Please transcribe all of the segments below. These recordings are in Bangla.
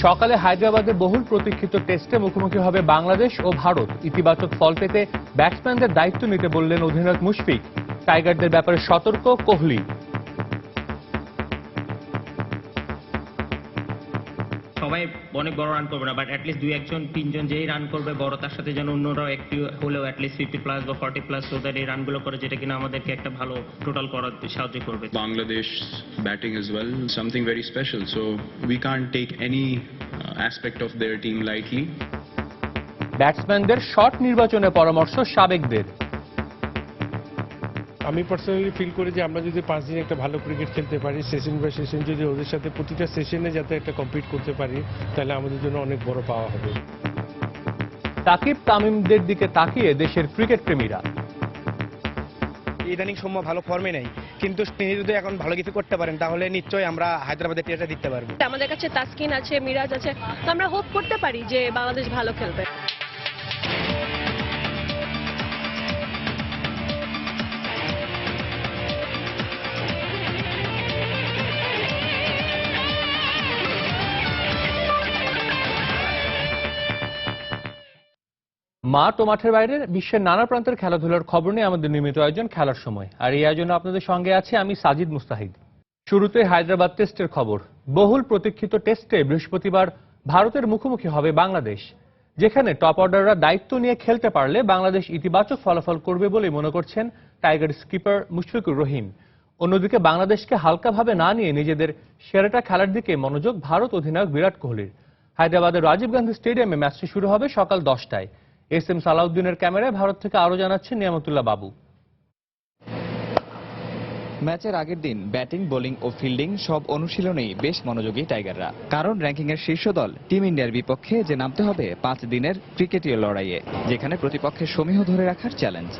সকালে হায়দ্রাবাদে বহুল প্রতীক্ষিত টেস্টে মুখোমুখি হবে বাংলাদেশ ও ভারত। ইতিবাচক ফল পেতে ব্যাটসম্যানদের দায়িত্ব নিতে বললেন অধিনায়ক মুশফিক। টাইগারদের ব্যাপারে সতর্ক কোহলি। সবাই অনেক বড় রান করবে না, বাট অ্যাটলিস্ট দুই একজন তিনজন যেই রান করবে বড়, তার সাথে যেন অন্যরাও একটু হলেও অ্যাটলিস্ট 50+ বা 40+ সো দ্যাট এই রানগুলো করে, যেটা কিনা আমাদেরকে একটা ভালো টোটাল করাতে সাহায্য করবে। Bangladesh batting as well, something very special, so we can't take any aspect of their team lightly. ব্যাটসম্যানদের শট নির্বাচনে পরামর্শ সাবেকদের। আমি পার্সোনালি ফিল করি যে আমরা যদি 5 দিন একটা ভালো ক্রিকেট খেলতে পারি, সেশন বাই সেশন যদি ওদের সাথে প্রতিটা সেশনে যাতে একটা কম্পিট করতে পারি, তাহলে আমাদের জন্য অনেক বড় পাওয়া হবে। তাকিব তামিমদের দিকে তাকিয়ে দেশের ক্রিকেট প্রেমীরা। ইদানিং সৌম্য ভালো ফর্মে নেই, কিন্তু তিনি যদি এখন ভালো কিছু করতে পারেন তাহলে নিশ্চয়ই আমরা হায়দ্রাবাদের টেস্টে জিততে পারবো। আমাদের কাছে তাসকিন আছে, মিরাজ আছে, তো আমরা হোপ করতে পারি যে বাংলাদেশ ভালো খেলবে। মাঠ ও মাঠের বাইরে বিশ্বের নানা প্রান্তের খেলাধুলার খবর নিয়ে আমাদের নিয়মিত আয়োজন খেলার সময়। আর এই আয়োজনে আপনাদের সঙ্গে আছে আমি সাজিদ মুস্তাহিদ। শুরুতে হায়দ্রাবাদ টেস্টের খবর। বহুল প্রতীক্ষিত টেস্টে বৃহস্পতিবার ভারতের মুখোমুখি হবে বাংলাদেশ, যেখানে টপ অর্ডাররা দায়িত্ব নিয়ে খেলতে পারলে বাংলাদেশ ইতিবাচক ফলাফল করবে বলে মনে করছেন টাইগার স্কিপার মুশফিকুর রহিম। অন্যদিকে বাংলাদেশকে হালকাভাবে না নিয়ে নিজেদের সেরাটা খেলার দিকে মনোযোগ ভারত অধিনায়ক বিরাট কোহলির। হায়দ্রাবাদের রাজীব গান্ধী স্টেডিয়ামে ম্যাচটি শুরু হবে সকাল 10টায়। এস এম সালাউদ্দিনের ক্যামেরায় ভারত থেকে আরো জানাচ্ছেন নিয়ামতুল্লাহ বাবু। ম্যাচের আগের দিন ব্যাটিং, বোলিং ও ফিল্ডিং সব অনুশীলনেই বেশ মনোযোগী টাইগাররা। কারণ র্যাঙ্কিং এর শীর্ষ দল টিম ইন্ডিয়ার বিপক্ষে যে নামতে হবে 5 দিনের ক্রিকেটীয় লড়াইয়ে, যেখানে প্রতিপক্ষের সমীহ ধরে রাখার চ্যালেঞ্জ।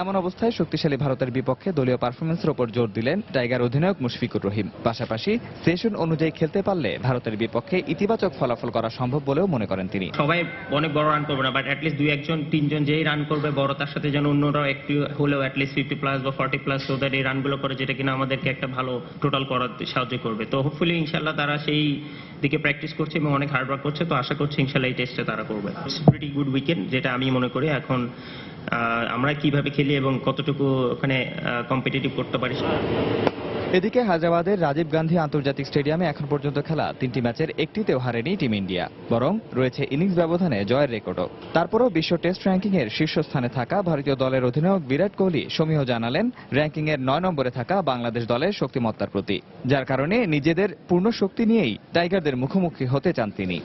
এমন অবস্থায় শক্তিশালী ভারতের বিপক্ষে দলীয় পারফরমেন্সের ওপর জোর দিলেন টাইগার অধিনায়ক মুশফিকুর রহিম। পাশাপাশি সেশন অনুযায়ী খেলতে পারলে ভারতের বিপক্ষে ইতিবাচক ফলাফল করা সম্ভব বলেও মনে করেন তিনি। সবাই অনেক বড় রান করবে না, বাট অ্যাটলিস্ট দুই একজন তিনজন যেই রান করবে বড়, তার সাথে যেন অন্যরাও একটু হলেও অ্যাটলিস্ট 50+ বা 40+ সো দ্যাট এই রানগুলো করে, যেটা কিনা আমাদেরকে একটা ভালো টোটাল করাতে সাহায্য করবে। তো হোপফুলি ইনশাল্লাহ তারা সেই দিকে প্র্যাকটিস করছে এবং অনেক হার্ডওয়ার্ক করছে, তো আশা করছি ইনশাল্লাহ এই টেস্টে তারা করবে। ইটস প্রিটি গুড উইকেন্ড, যেটা আমি মনে করি। এখন আমরা কিভাবে খেলি এবং কতটুকু ওখানে কম্পিটিটিভ করতে পারি। এদিকে হায়দ্রাবাদের রাজীব গান্ধী আন্তর্জাতিক স্টেডিয়ামে এখন পর্যন্ত খেলা 3টি ম্যাচের একটিতেও হারেনি টিম ইন্ডিয়া, বরং রয়েছে ইনিংস ব্যবধানে জয়ের রেকর্ডও। তারপরও বিশ্ব টেস্ট র্যাঙ্কিং এর শীর্ষস্থানে থাকা ভারতীয় দলের অধিনায়ক বিরাট কোহলি সমীহ জানালেন র্যাঙ্কিং এর 9 নম্বরে থাকা বাংলাদেশ দলের শক্তিমত্তার প্রতি, যার কারণে নিজেদের পূর্ণ শক্তি নিয়েই টাইগারদের মুখোমুখি হতে চান তিনি।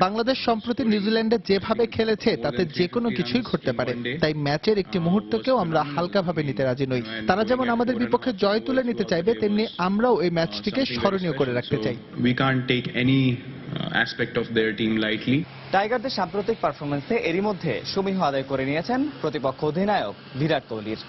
বাংলাদেশ সম্প্রতি নিউজিল্যান্ডে যেভাবে খেলেছে তাতে যে কোনো কিছুই ঘটতে পারে, তাই ম্যাচের একটি মুহূর্তকেও আমরা হালকাভাবে নিতে রাজি নই। তারা যেমন আমাদের বিপক্ষে জয় তুলে নিতে চাইবে, তেমনি আমরাও এই ম্যাচটিকে স্মরণীয় করে রাখতে চাই। টাইগারদের সাম্প্রতিক পারফরমেন্সে এরই মধ্যে সমীহ আদায় করে নিয়েছেন প্রতিপক্ষ অধিনায়ক বিরাট কোহলির।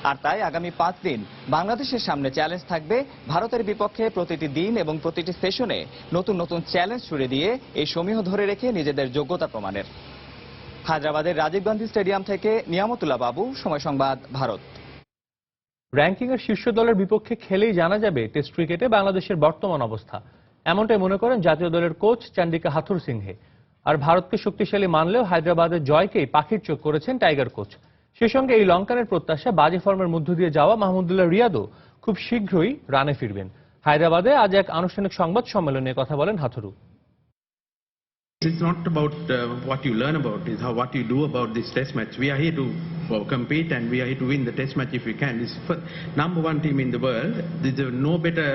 আর তাই আগামী 5 দিন বাংলাদেশের সামনে চ্যালেঞ্জ থাকবে ভারতের বিপক্ষে প্রতিটি দিন এবং প্রতিটি সেশনে নতুন নতুন চ্যালেঞ্জ ছুড়ে দিয়ে এই সমীহ ধরে রেখে নিজেদের যোগ্যতা প্রমাণের। হায়দ্রাবাদের রাজীব গান্ধী স্টেডিয়াম থেকে নিয়ামতুল্লাহ বাবু, সময় সংবাদ, ভারত। র্যাঙ্কিং এর শীর্ষ দলের বিপক্ষে খেলেই জানা যাবে টেস্ট ক্রিকেটে বাংলাদেশের বর্তমান অবস্থা, এমনটাই মনে করেন জাতীয় দলের কোচ চান্ডিকা হাথুর সিংহে। আর ভারতকে শক্তিশালী মানলেও হায়দ্রাবাদের জয়কেই পাখির চোখ করেছেন টাইগার কোচ। সেই সঙ্গে এই লঙ্কানের প্রত্যাশা বাজে ফর্মের মধ্য দিয়ে যাওয়া মাহমুদুল্লাহ রিয়াদও খুব শীঘ্রই রানে ফিরবেন। হায়দ্রাবাদে আজ এক আনুষ্ঠানিক সংবাদ সম্মেলনে কথা বলেন Hathuru. It's not about what you learn about, it's how what you do about this test match. We are here to compete and we are here to win the test match if we can. This is number 1 team in the world. There's no better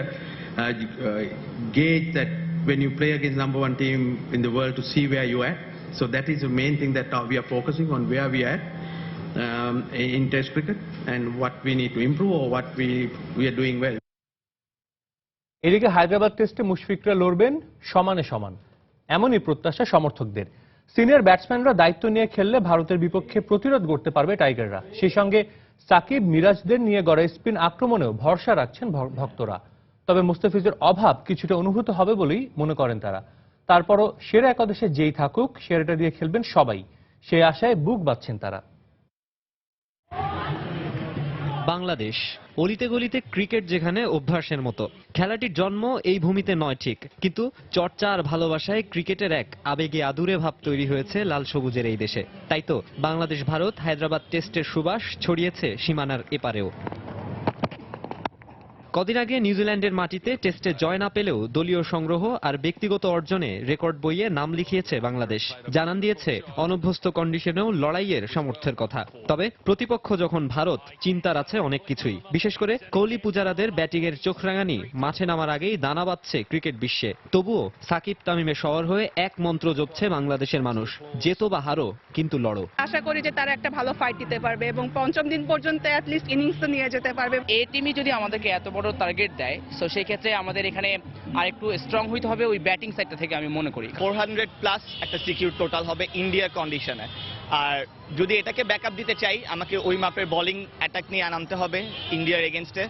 gauge that when you play against number 1 team in the world to see where you are. So that is the main thing that we are focusing on, where we are in test cricket and what we need to improve or what we are doing well. এদিকে হায়দ্রাবাদ টেস্টে মুশফিকরা লড়বেন সমানে সমান, এমনই প্রত্যাশা সমর্থকদের। সিনিয়র ব্যাটসম্যানরা দায়িত্ব নিয়ে খেললে ভারতের বিপক্ষে প্রতিরোধ করতে পারবে টাইগাররা। সেই সঙ্গে সাকিব, মিরাজদের নিয়ে গড়া স্পিন আক্রমণেও ভরসা রাখছেন ভক্তরা। তবে মুস্তাফিজের অভাব কিছুটা অনুভূত হবে বলেই মনে করেন তারা। তারপরও সেরা একাদশে যেই থাকুক সেরাটা দিয়ে খেলবেন সবাই, সেই আশায় বুক বাঁধছেন তারা। বাংলাদেশ অলিতে গলিতে ক্রিকেট যেখানে অভ্যাসের মতো, খেলাটির জন্ম এই ভূমিতে নয় ঠিক, কিন্তু চর্চা আর ভালোবাসায় ক্রিকেটের এক আবেগে আদুরে ভাব তৈরি হয়েছে লাল সবুজের এই দেশে। তাই তো বাংলাদেশ ভারত হায়দ্রাবাদ টেস্টের সুবাস ছড়িয়েছে সীমানার এপারেও। কদিন আগে নিউজিল্যান্ডের মাটিতে টেস্টে জয় না পেলেও দলীয় সংগ্রহ আর ব্যক্তিগত অর্জনে রেকর্ড বইয়ে নাম লিখিয়েছে বাংলাদেশ। জানান দিয়েছে অনভ্যস্ত কন্ডিশনেও লড়াইয়ের সামর্থ্যের কথা। তবে প্রতিপক্ষ যখন ভারত, চিন্তার আছে অনেক কিছুই। বিশেষ করে কোহলি পূজারাদের ব্যাটিংয়ের চোখ রাঙানি মাঠে নামার আগেই দানা বাঁধছে ক্রিকেট বিশ্বে। তবুও সাকিব তামিমের শহর হয়ে এক মন্ত্র জপছে বাংলাদেশের মানুষ, জেতো বা হারো কিন্তু লড়ো। আশা করি যে তারা একটা ভালো ফাইট দিতে পারবে এবং পঞ্চম দিন পর্যন্ত অ্যাটলিস্ট ইনিংস তো নিয়ে যেতে পারবে। এই টিমই যদি আমাদেরকে এত বড় টার্গেট দেয়, সো সেই ক্ষেত্রে আমাদের এখানে আরেকটু স্ট্রং হইতে হবে ওই ব্যাটিং সাইডটা থেকে, আমি মনে করি 400+ একটা সিকিউর টোটাল হবে ইন্ডিয়ার কন্ডিশনে। আর যদি এটাকে ব্যাকআপ দিতে চাই, আমাকে ওই মাপের বোলিং অ্যাটাক নিয়ে আনতে হবে ইন্ডিয়ার এগেনস্টে।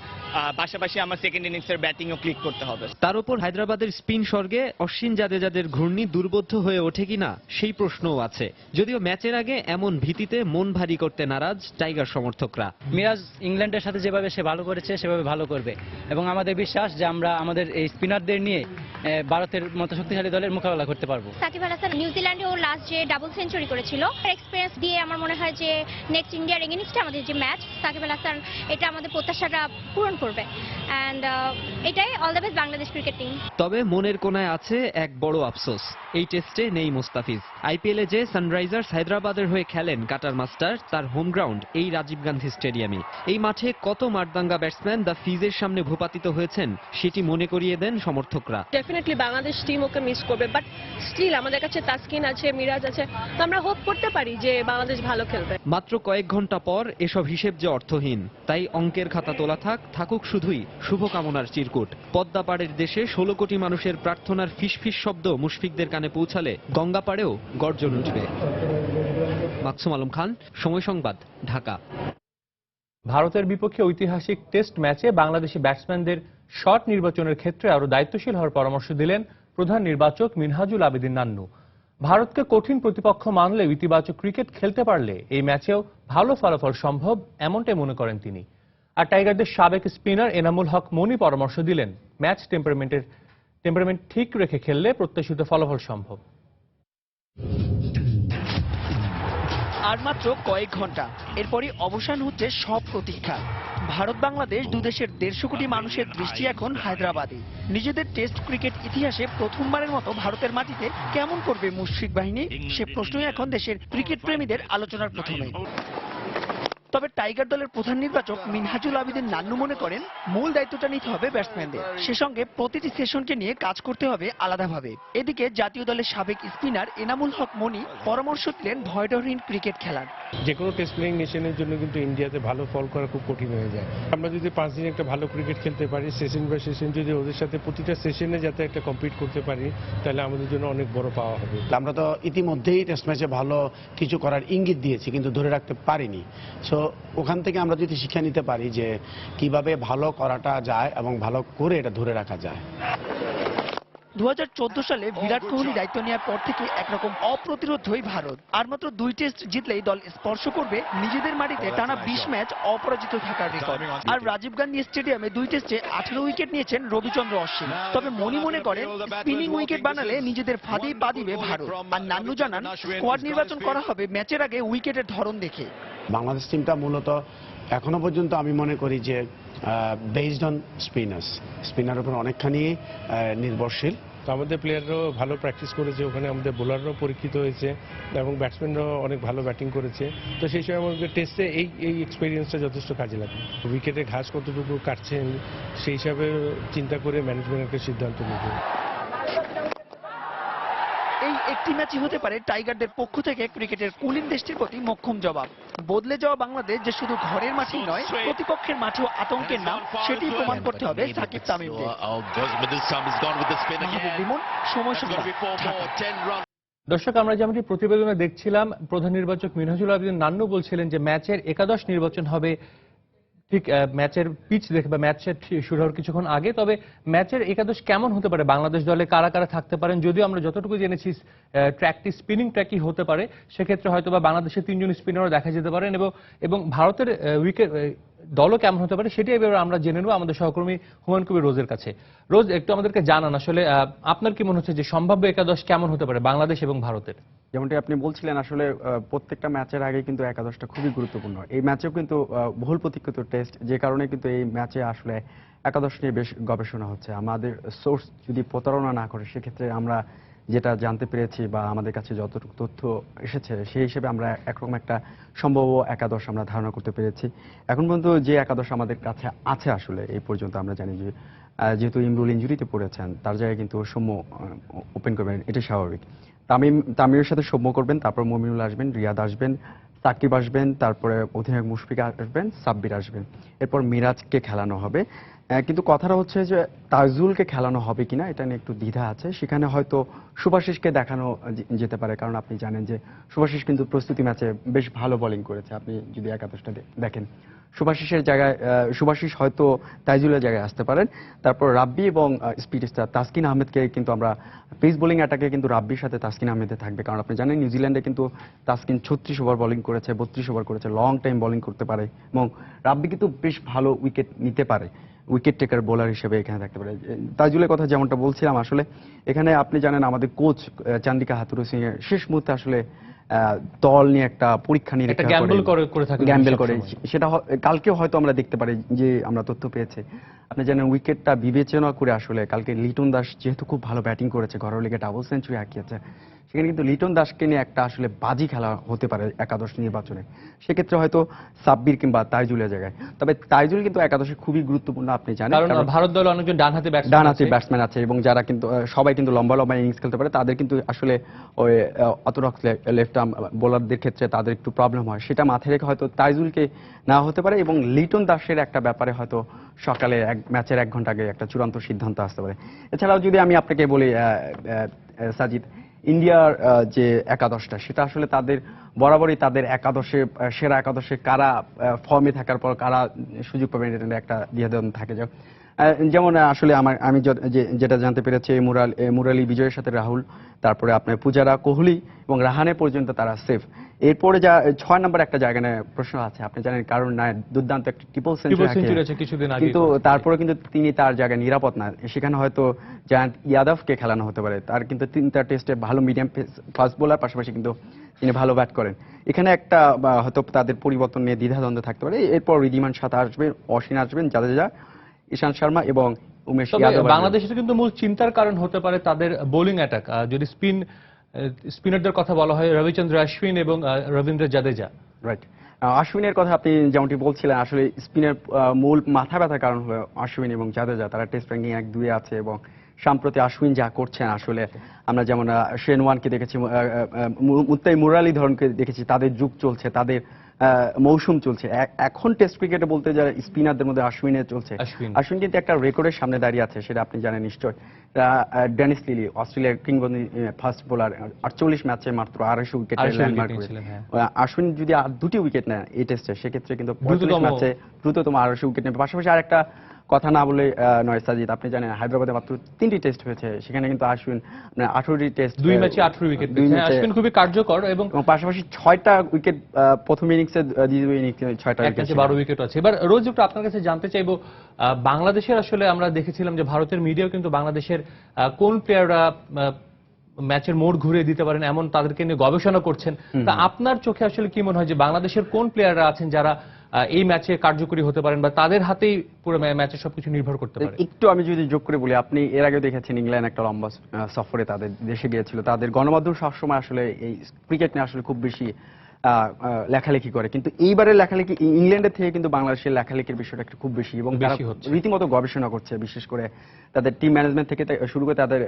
পাশাপাশি আমার সেকেন্ড ইনিংসের ব্যাটিংও ক্লিক করতে হবে। তার উপর হায়দ্রাবাদের স্পিন স্বর্গে অশ্বিন জাদেজাদের ঘূর্ণি দুর্বোধ্য হয়ে ওঠে কিনা সেই প্রশ্নও আছে। যদিও ম্যাচের আগে এমন ভীতিতে মন ভারী করতে নারাজ টাইগার সমর্থকরা। মিরাজ ইংল্যান্ডের সাথে যেভাবে সে ভালো করেছে সেভাবে ভালো করবে এবং আমাদের বিশ্বাস যে আমরা আমাদের এই স্পিনারদের নিয়ে ভারতের মতো শক্তিশালী দলের মোকাবেলা করতে পারবো। সাকিব আল হাসান নিউজিল্যান্ডে ও লাস্ট যে ডাবল সেঞ্চুরি করেছিল, এক্সপিরিয়েন্স দিয়ে আমার মনে হয় যে নেক্সট ইন্ডিয়ার এগেইনস্টে আমাদের যে ম্যাচ, সাকিব আল হাসান এটা আমাদের প্রত্যাশাটা পূরণ করবে। অ্যান্ড এটাই all the best Bangladesh cricket team. তবে মনের কোনায় আছে এক বড় আফসোস, এই টেস্টে নেই মুস্তাফিজ। আইপিএলে যে সানরাইজার্স হায়দ্রাবাদের হয়ে খেলেন কাটার মাস্টার, তার হোম গ্রাউন্ড এই রাজীব গান্ধী স্টেডিয়ামে। এই মাঠে কত মারদাঙ্গা ব্যাটসম্যান দ্য ফিজের সামনে ভূপাতিত হয়েছেন সেটি মনে করিয়ে দেন সমর্থকরা। ডেফিনেটলি বাংলাদেশ টিম ওকে মিস করবে, বাট স্টিল আমাদের কাছে তাসকিন আছে, মিরাজ আছে, তো আমরা হোপ করতে পারি যে বাংলাদেশ ভালো খেলবে। মাত্র কয়েক ঘন্টা পর এসব হিসেব যে অর্থহীন, তাই অঙ্কের খাতা তোলা থাকুক শুধুই শুভকামনার চিরকুট। পদ্মাপাড়ের দেশে 16 কোটি মানুষের প্রার্থনার ফিসফিস শব্দ মুশফিকদের কানে পৌঁছালে গঙ্গা পাড়েও গর্জন উঠবে। মাকসুম আলম খান, সময় সংবাদ, ঢাকা। ভারতের বিপক্ষে ঐতিহাসিক টেস্ট ম্যাচে বাংলাদেশি ব্যাটসম্যানদের শট নির্বাচনের ক্ষেত্রে আরো দায়িত্বশীল হওয়ার পরামর্শ দিলেন প্রধান নির্বাচক মিনহাজুল আবেদিন নান্নু। ভারতকে কঠিন প্রতিপক্ষ মানলেও ইতিবাচক ক্রিকেট খেলতে পারলে এই ম্যাচেও ভালো ফলাফল সম্ভব, এমনটাই মনে করেন তিনি। আর টাইগারদের সাবেক স্পিনার এনামুল হক মনি পরামর্শ দিলেন, ম্যাচ টেম্পারমেন্ট ঠিক রেখে খেললে প্রত্যাশিত ফলাফল সম্ভব। আর মাত্র কয়েক ঘন্টা, এরপরই অবসান হচ্ছে সব প্রতীক্ষা। ভারত বাংলাদেশ দুদেশের 150 কোটি মানুষের দৃষ্টি এখন হায়দ্রাবাদে। নিজেদের টেস্ট ক্রিকেট ইতিহাসে প্রথমবারের মতো ভারতের মাটিতে কেমন করবে মুশফিক বাহিনী, সে প্রশ্নই এখন দেশের ক্রিকেট প্রেমীদের আলোচনার প্রথমে। তবে টাইগার দলের প্রধান নির্বাচক মিনহাজুল আবেদিন নান্নু মনে করেন মূল দায়িত্বটা নিতে হবে ব্যাটসম্যানদের, সে সঙ্গে প্রতিটি সেশনকে নিয়ে কাজ করতে হবে আলাদাভাবে। এদিকে জাতীয় দলের সাবেক স্পিনার এনামুল হক মনি পরামর্শ দিলেন ভয়ডরহীন ক্রিকেট খেলার। যে কোনো টেস্ট প্লেয়িং নেশনের জন্য কিন্তু ইন্ডিয়াতে ভালো ফল করা খুব কঠিন হয়ে যায়। আমরা যদি 5 দিন একটা ভালো ক্রিকেট খেলতে পারি, সেশন বাই সেশন যদি ওদের সাথে প্রতিটা সেশনে যাতে একটা কম্পিট করতে পারি, তাহলে আমাদের জন্য অনেক বড় পাওয়া হবে। আমরা তো ইতিমধ্যেই টেস্ট ম্যাচে ভালো কিছু করার ইঙ্গিত দিয়েছি, কিন্তু ধরে রাখতে পারিনি। সো ওখান থেকে আমরা যদি শিক্ষা নিতে পারি যে কিভাবে ভালো করাটা যায় এবং ভালো করে এটা ধরে রাখা যায়। 2014 সালে বিরাট কোহলি দায়িত্ব নেওয়ার পর থেকে একরকম অপ্রতিরোধ্যই ভারত। আর মাত্র 2 টেস্ট জিতলেই দল স্পর্শ করবে নিজেদের মাটিতে টানা 20 ম্যাচ অপরাজিত থাকার রেকর্ড। আর রাজীব গান্ধী স্টেডিয়ামে 2 টেস্টে 18 উইকেট নিয়েছেন রবিচন্দ্র অশ্বিন। তবে মনি মনে করেন স্পিনিং উইকেট বানালে নিজেদের ফাঁদেই পা দিবে ভারত। আর নান্নু জানান স্কোয়াড নির্বাচন করা হবে ম্যাচের আগে উইকেটের ধরন দেখে। বাংলাদেশ টিমটা মূলত এখনো পর্যন্ত আমি মনে করি যে বেসড অন স্পিনার উপর অনেকখানি নির্ভরশীল। তো আমাদের প্লেয়াররাও ভালো প্র্যাকটিস করেছে, ওখানে আমাদের বোলাররাও পরীক্ষিত হয়েছে এবং ব্যাটসম্যানরাও অনেক ভালো ব্যাটিং করেছে। তো সেই সময় আমাদের টেস্টে এই এক্সপিরিয়েন্সটা যথেষ্ট কাজে লাগে। উইকেটে ঘাস কতটুকু কাটছেন সেই হিসাবে চিন্তা করে ম্যানেজমেন্ট একটা সিদ্ধান্ত নেবে। এই একটি ম্যাচই হতে পারে টাইগারদের পক্ষ থেকে ক্রিকেটের কুলিন দেশটির প্রতি মোক্ষম জবাব। বদলে যাওয়া বাংলাদেশ যে শুধু ঘরের মাঠেই নয়, প্রতিপক্ষের মাঠেও আতঙ্কের নাম, সেটি প্রমাণ করতে হবে সাকিব তামিমকে। সময় সংবাদ, ঢাকা। দর্শক, আমরা যেমনটি প্রতিবেদনে দেখছিলাম, প্রধান নির্বাচক মিনহাজুল আবেদিন নান্নু বলছিলেন যে ম্যাচের একাদশ নির্বাচন হবে ঠিক ম্যাচের পিচ দেখে বা ম্যাচের শুরু হওয়ার কিছুক্ষণ আগে। তবে ম্যাচের একাদশ কেমন হতে পারে, বাংলাদেশ দলে কারা কারা থাকতে পারেন, যদিও আমরা যতটুকু জেনেছি ট্র্যাকটি স্পিনিং ট্র্যাকই হতে পারে, সেক্ষেত্রে হয়তো বা বাংলাদেশের 3 জন স্পিনারও দেখা যেতে পারেন এবং ভারতের উইকেট দলও কেমন হতে পারে সেটাই এবার আমরা জেনে নেব আমাদের সহকর্মী হুমায়ুন কবির রোজের কাছে। রোজ, একটু আমাদেরকে জানান আসলে আপনার কি মনে হচ্ছে যে সম্ভাব্য একাদশ কেমন হতে পারে বাংলাদেশ এবং ভারতের? যেমনটি আপনি বলছিলেন, আসলে প্রত্যেকটা ম্যাচের আগে কিন্তু একাদশটা খুবই গুরুত্বপূর্ণ। এই ম্যাচেও কিন্তু বহুল প্রতীক্ষিত টেস্ট, যে কারণে কিন্তু এই ম্যাচে আসলে একাদশ নিয়ে বেশ গবেষণা হচ্ছে। আমাদের সোর্স যদি প্রতারণা না করে, সেক্ষেত্রে আমরা যেটা জানতে পেরেছি বা আমাদের কাছে যতটুকু তথ্য এসেছে সেই হিসেবে আমরা একরকম একটা সম্ভাব্য একাদশ আমরা ধারণা করতে পেরেছি। এখন পর্যন্ত যে একাদশ আমাদের কাছে আছে আসলে এই পর্যন্ত আমরা জানি যে যেহেতু ইমরুল ইনজুরিতে পড়েছেন, তার জায়গায় কিন্তু সৌম্য ওপেন করবেন, এটা স্বাভাবিক। তামিমের সাথে সৌম্য করবেন, তারপর মমিনুল আসবেন, রিয়াদ আসবেন, সাকিব আসবেন, তারপরে অধিনায়ক মুশফিক আসবেন, সাব্বির আসবেন, এরপর মিরাজকে খেলানো হবে। কিন্তু কথাটা হচ্ছে যে তাইজুলকে খেলানো হবে কিনা এটা নিয়ে একটু দ্বিধা আছে। সেখানে হয়তো শুভাশিসকে দেখানো যেতে পারে, কারণ আপনি জানেন যে শুভাশিস কিন্তু প্রস্তুতি ম্যাচে বেশ ভালো বোলিং করেছে। আপনি যদি একাদশটা দেখেন, শুভাশিসের জায়গায় শুভাশিস হয়তো তাইজুলের জায়গায় আসতে পারেন। তারপর রাব্বি এবং স্পিড স্টার তাসকিন আহমেদকে কিন্তু আমরা পেস বোলিং অ্যাটাকে কিন্তু রাব্বির সাথে তাসকিন আহমেদে থাকবে, কারণ আপনি জানেন নিউজিল্যান্ডে কিন্তু তাসকিন 36 ওভার বোলিং করেছে, 32 ওভার করেছে, লং টাইম বোলিং করতে পারে এবং রাব্বি কিন্তু বেশ ভালো উইকেট নিতে পারে, উইকেট টেকার বোলার হিসেবে এখানে থাকতে পারে। তাইজুলের কথা যেমনটা বলছিলাম, আসলে এখানে আপনি জানেন আমাদের কোচ চান্দিকা হাতুরু সিং এর শেষ মুহূর্তে আসলে দল নিয়ে একটা পরীক্ষা নিরীক্ষা গ্যাম্বল করে, সেটা কালকেও হয়তো আমরা দেখতে পারি যে আমরা তথ্য পেয়েছি। আপনি জানেন উইকেটটা বিবেচনা করে আসলে কালকে লিটন দাস যেহেতু খুব ভালো ব্যাটিং করেছে, ঘরোয়া লিগে ডাবল সেঞ্চুরি হাঁকিয়েছে, সেখানে কিন্তু লিটন দাসকে নিয়ে একটা আসলে বাজি খেলা হতে পারে একাদশ নির্বাচনে। সেক্ষেত্রে হয়তো সাব্বির কিংবা তাইজুলের জায়গায়, তবে তাইজুল কিন্তু একাদশে খুবই গুরুত্বপূর্ণ আপনি জানেন, কারণ ভারত দলে অনেকজন ডানহাতি ব্যাটসম্যান আছে এবং যারা কিন্তু সবাই কিন্তু লম্বা লম্বা ইনিংস খেলতে পারে। তাদের কিন্তু আসলে ওই অর্থোডক্স লেফট আর্ম বোলারদের ক্ষেত্রে তাদের একটু প্রবলেম হয়, সেটা মাথায় রেখে হয়তো তাইজুলকে না হতে পারে এবং লিটন দাসের একটা ব্যাপারে হয়তো সকালে ম্যাচের 1 ঘন্টা আগে একটা চূড়ান্ত সিদ্ধান্ত আসতে পারে। এছাড়াও যদি আমি আপনাকে বলি সাজিদ, ইন্ডিয়ার যে একাদশটা সেটা আসলে তাদের বরাবরই তাদের একাদশে সেরা একাদশে কারা ফর্মে থাকার পর কারা সুযোগ পাবেন এটা একটা দ্বিধাদ্বন্দ্ব থাকে। যেমন আসলে আমি যেটা জানতে পেরেছি, মুরালি বিজয়ের সাথে রাহুল, তারপরে আপনার পূজারা, কোহলি এবং রাহানে পর্যন্ত তারা সেফ। এরপরে যা 6 নম্বর একটা জায়গা নিয়ে প্রশ্ন আছে, আপনি জানেন কারণ না দুর্দান্ত একটা ট্রিপল সেঞ্চুরি আছে কিছুদিন আগে, কিন্তু তারপরে কিন্তু তিনি তার জায়গায় নিরাপদ না, সেখানে হয়তো জায়ান্ট ইয়াদবকে খেলানো হতে পারে। তার কিন্তু 3টা টেস্টে ভালো মিডিয়াম ফাস্ট বোলার, পাশাপাশি কিন্তু তিনি ভালো ব্যাট করেন। এখানে একটা হয়তো তাদের পরিবর্তন নিয়ে দ্বিধাদ্বন্দ্ব থাকতে পারে। এরপর ঋদ্ধিমান সাথা আসবেন, অশ্বিন আসবেন, জাদেজা, ঈশান্ত শর্মা এবং উমেশ যাদব। বাংলাদেশের কিন্তু মূল চিন্তার কারণ হতে পারে তাদের বোলিং অ্যাটাক। যদি স্পিনারদের কথা বলা হয়, রবিচন্দ্র অশ্বিন এবং রবীন্দ্র জাদেজা। রাইট, অশ্বিনের কথা আপনি যেমনটি বলছিলেন, আসলে স্পিনের মূল মাথা ব্যথার কারণ হলো অশ্বিন এবং জাদেজা। তারা টেস্ট র্যাঙ্কিং 1-2 আছে এবং সম্প্রতি অশ্বিন যা করছেন আসলে আমরা যেমন শেন ওয়ানকে দেখেছি, মুত্তাই মুরালি ধরনকে দেখেছি, তাদের যুগ চলছে, তাদের মৌসুম চলছে। এখন টেস্ট ক্রিকেটে বলতে যারা স্পিনারদের মধ্যে অশ্বিনের চলছে, অশ্বিন কিন্তু একটা রেকর্ডের সামনে দাঁড়িয়ে আছে, সেটা আপনি জানেন নিশ্চয়। ডেনিস লিলি, অস্ট্রেলিয়ার কিংবদন্তি ফাস্ট বোলার, 48 ম্যাচে মাত্র 250 উইকেট ল্যান্ডমার্ক করেছে। অশ্বিন যদি আর 2টি উইকেট নেয় এই টেস্টে, সেক্ষেত্রে কিন্তু 45 ম্যাচে দ্রুততম 250 উইকেট নেবে। পাশাপাশি আরেকটা কথা না বলে নয় সাজিদ, আপনি জানেন হায়দ্রাবাদে মাত্র 3টি টেস্ট হয়েছে, সেখানে কিন্তু অশ্বিন 18টি টেস্ট, 2 ম্যাচে 18 উইকেট পেয়েছেন। অশ্বিন খুবই কার্যকর এবং পাশাপাশি 6টা উইকেট প্রথম ইনিংসে, দ্বিতীয় ইনিংসে 6টা উইকেট, 12 উইকেট আছে। এবার রোজ একটু আপনার কাছে জানতে চাইবো, বাংলাদেশের আসলে আমরা দেখেছিলাম যে ভারতের মিডিয়াও কিন্তু বাংলাদেশের কোন প্লেয়াররা ম্যাচের মোড় ঘুরিয়ে দিতে পারেন এমন তাদেরকে নিয়ে গবেষণা করছেন। তা আপনার চোখে আসলে কি মনে হয় যে বাংলাদেশের কোন প্লেয়াররা আছেন যারা এই ম্যাচে কার্যকরী হতে পারেন বা তাদের হাতেই পুরো ম্যাচের সবকিছু নির্ভর করতে পারে? একটু আমি যদি যোগ করে বলি, আপনি এর আগে দেখেছেন ইংল্যান্ড একটা লম্বা সফরে তাদের দেশে গিয়েছিল, তাদের গণমাধ্যম সবসময় আসলে এই ক্রিকেট নিয়ে আসলে খুব বেশি লেখালেখি করে, কিন্তু এইবারের লেখালেখি ইংল্যান্ডের থেকে কিন্তু বাংলাদেশের লেখালেখির বিষয়টা একটু খুব বেশি এবং রীতিমতো গবেষণা করছে, বিশেষ করে তাদের টিম ম্যানেজমেন্ট থেকে শুরু করে তাদের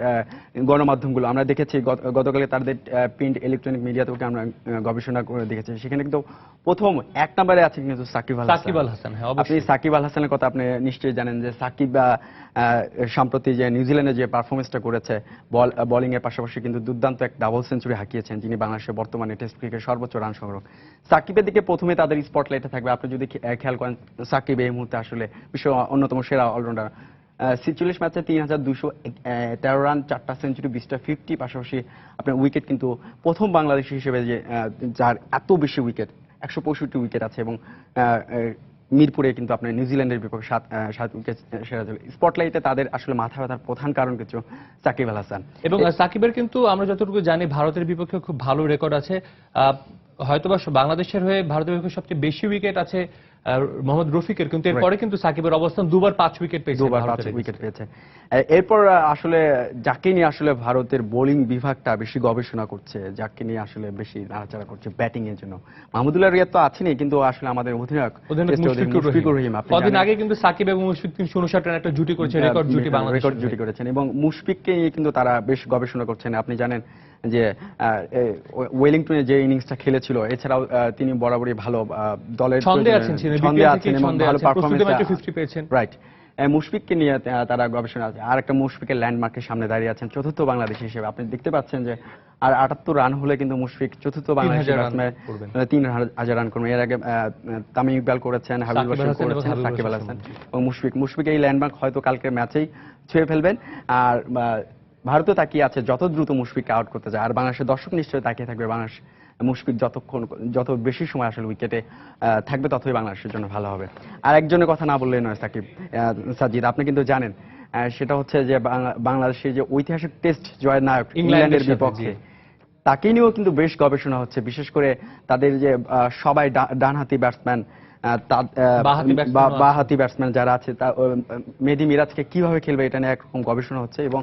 গণমাধ্যমগুলো। আমরা দেখেছি গতকালে তাদের প্রিন্ট ইলেকট্রনিক মিডিয়াতেও আমরা গবেষণা করে দেখেছি, সেখানে কিন্তু প্রথম 1 নম্বরে আছে কিন্তু সাকিব আল হাসান। আপনি সাকিব আল হাসানের কথা আপনি নিশ্চয়ই জানেন যে সাকিব সম্প্রতি যে নিউজিল্যান্ডে যে পারফরমেন্সটা করেছে বোলিং এর পাশাপাশি কিন্তু দুর্দান্ত এক ডাবল সেঞ্চুরি হাঁকিয়েছেন, যিনি বাংলাদেশের বর্তমানে টেস্ট ক্রিকেটের সর্বোচ্চ রান সংগ্রহ। সাকিবের দিকে প্রথমে তাদের স্পটলাইটে থাকবে। আপনি যদি খেয়াল করেন, সাকিব এই মুহূর্তে আসলে বিশ্বের অন্যতম সেরা অলরাউন্ডার। 46 ম্যাচে 3213 রান, 4টা সেঞ্চুরি, 20টা 50, পাশাপাশি আপনার উইকেট কিন্তু প্রথম বাংলাদেশি হিসেবে যে যার এত বেশি উইকেট, 165 উইকেট আছে এবং মিরপুরে কিন্তু আপনার নিউজিল্যান্ডের বিপক্ষে 7 উইকেট সেরা ছিল। স্পটলাইটে তাদের আসলে মাথা ব্যথার প্রধান কারণ কিছু সাকিব আল হাসান। এবং সাকিবের কিন্তু আমরা যতটুকু জানি ভারতের বিপক্ষে খুব ভালো রেকর্ড আছে। হয়তোবা বাংলাদেশের হয়ে ভারতের বিপক্ষে সবচেয়ে বেশি উইকেট আছে মোহাম্মদ রফিকের, কিন্তু এরপরে কিন্তু সাকিবের অবস্থান দুবার 5 উইকেট পেয়েছে। দুবার 5 উইকেট পেয়েছে। এরপর আসলে যাকে নিয়ে আসলে ভারতের বোলিং বিভাগটা বেশি গবেষণা করছে, যাকে নিয়ে আসলে বেশি নাড়াচাড়া করছে ব্যাটিং এর জন্য, মাহমুদুল্লাহ রিয়াদ তো আছেনই, কিন্তু আসলে আমাদের অধিনায়ক মুশফিকুর রহিম কদিন আগে কিন্তু সাকিব এবং মুশফিক 359 রান একটা জুটি করেছে, রেকর্ড জুটি বাংলাদেশ রেকর্ড জুটি করেছেন, এবং মুশফিককে নিয়ে কিন্তু তারা বেশ গবেষণা করছেন। আপনি জানেন যে ওয়েলিংটনে যে ইনিংসটা খেলেছিল, এছাড়াও তিনি বরাবরই ভালো দলের ছন্দে আছেন এবং ভালো পারফরম্যান্স পেয়েছেন। রাইট, মুশফিককে নিয়ে তারা গবেষণা আছে। আর একটা মুশফিকের ল্যান্ডমার্কের সামনে দাঁড়িয়ে আছেন চতুর্থ বাংলাদেশি হিসেবে। আপনি দেখতে পাচ্ছেন যে আর 78 রান হলে কিন্তু মুশফিক চতুর্থ বাংলাদেশি ব্যাটসম্যান 3000 রান করবেন। এর আগে তামিম ইকবাল করেছেন, হাবিবুল বাশার করেছেন, সাকিব আল হাসান এবং মুশফিক এই ল্যান্ডমার্ক হয়তো কালকের ম্যাচেই ছুঁয়ে ফেলবেন। আর ভারতও তাকিয়ে আছে যত দ্রুত মুশফিককে আউট করতে যায়। আর বাংলাদেশের দর্শক নিশ্চয়ই তাকিয়ে থাকবে বাংলাদেশ মুশফিক যত বেশি সময় আসলে উইকেটে থাকবে ততই বাংলাদেশের জন্য ভালো হবে। আর একজনের কথা না বললেই নয় সাজিদ, আপনি কিন্তু জানেন সেটা হচ্ছে যে বাংলাদেশের যে ঐতিহাসিক টেস্ট জয়ের নায়ক ইংল্যান্ডের বিপক্ষে, তাকে নিয়েও কিন্তু বেশ গবেষণা হচ্ছে। বিশেষ করে তাদের যে সবাই ডানহাতি ব্যাটসম্যান, বাহাতি ব্যাটসম্যান যারা আছে, মেহেদী মিরাজকে কিভাবে খেলবে এটা নিয়ে একরকম গবেষণা হচ্ছে। এবং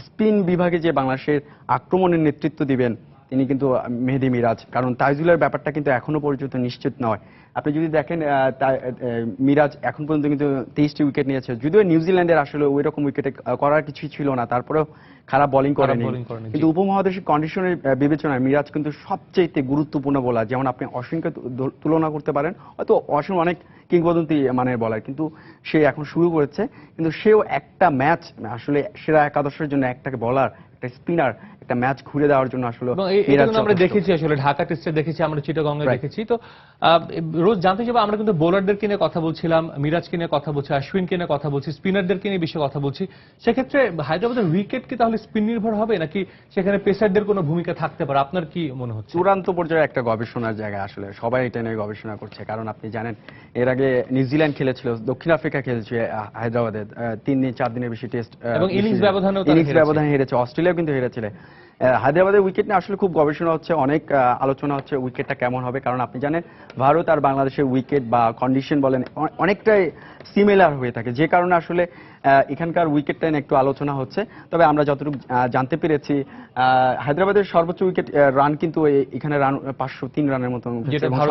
স্পিন বিভাগে যে বাংলাদেশের আক্রমণের নেতৃত্ব দিবেন তিনি কিন্তু মেহেদী মিরাজ, কারণ তাইজুলের ব্যাপারটা কিন্তু এখনো পর্যন্ত নিশ্চিত নয়। আপনি যদি দেখেন মিরাজ এখন পর্যন্ত কিন্তু 23টি উইকেট নিয়েছে, যদিও নিউজিল্যান্ডের আসলে ওই রকম উইকেটে করার কিছুই ছিল না, তারপরেও খারাপ বোলিং করেনি। কিন্তু উপমহাদেশিক কন্ডিশনের বিবেচনায় মিরাজ কিন্তু সবচেয়ে গুরুত্বপূর্ণ বোলার। যেমন আপনি অশ্বিনকে তুলনা করতে পারেন, হয়তো অশ্বিন অনেক কিংবদন্তি মানের বোলার, কিন্তু সে এখন শুরু করেছে, কিন্তু সেও একটা ম্যাচ আসলে সেরা একাদশের জন্য একটা বোলার, একটা স্পিনার, একটা ম্যাচ ঘুরে দেওয়ার জন্য আসলে আমরা দেখেছি, আসলে ঢাকা টেস্টে দেখেছি, আমরা চিটাগংয়ে দেখেছি। তো রোজ জানতে চাইবো, আমরা কিন্তু বোলারদেরকে নিয়ে কথা বলছিলাম, মিরাজকে নিয়ে কথা বলছি, অশ্বিনকে নিয়ে কথা বলছি, স্পিনারদেরকে নিয়ে বেশি কথা বলছি। সেক্ষেত্রে হায়দ্রাবাদের উইকেট কি তাহলে স্পিন নির্ভর হবে, নাকি সেখানে পেসারদের কোনো ভূমিকা থাকতে পারে? আপনার কি মনে হচ্ছে? চূড়ান্ত পর্যায়ে একটা গবেষণার জায়গা, আসলে সবাই এটা নিয়ে গবেষণা করছে। কারণ আপনি জানেন এর আগে নিউজিল্যান্ড খেলেছিল, দক্ষিণ আফ্রিকা খেলেছে হায়দ্রাবাদে 3-4 দিনের বেশি টেস্ট এবং ইনিংস ব্যবধানে হেরেছে, অস্ট্রেলিয়া কিন্তু হেরেছিল। হায়দ্রাবাদের উইকেট নিয়ে আসলে খুব গবেষণা হচ্ছে, অনেক আলোচনা হচ্ছে উইকেটটা কেমন হবে। কারণ আপনি জানেন ভারত আর বাংলাদেশের উইকেট বা কন্ডিশন বলেন অনেকটাই সিমিলার হয়ে থাকে, যে কারণে আসলে এখানকার উইকেটটা নিয়ে একটু আলোচনা হচ্ছে। তবে আমরা যতটুকু জানতে পেরেছি হায়দ্রাবাদের সর্বোচ্চ উইকেট রান কিন্তু এখানে রান 503 রানের মতো,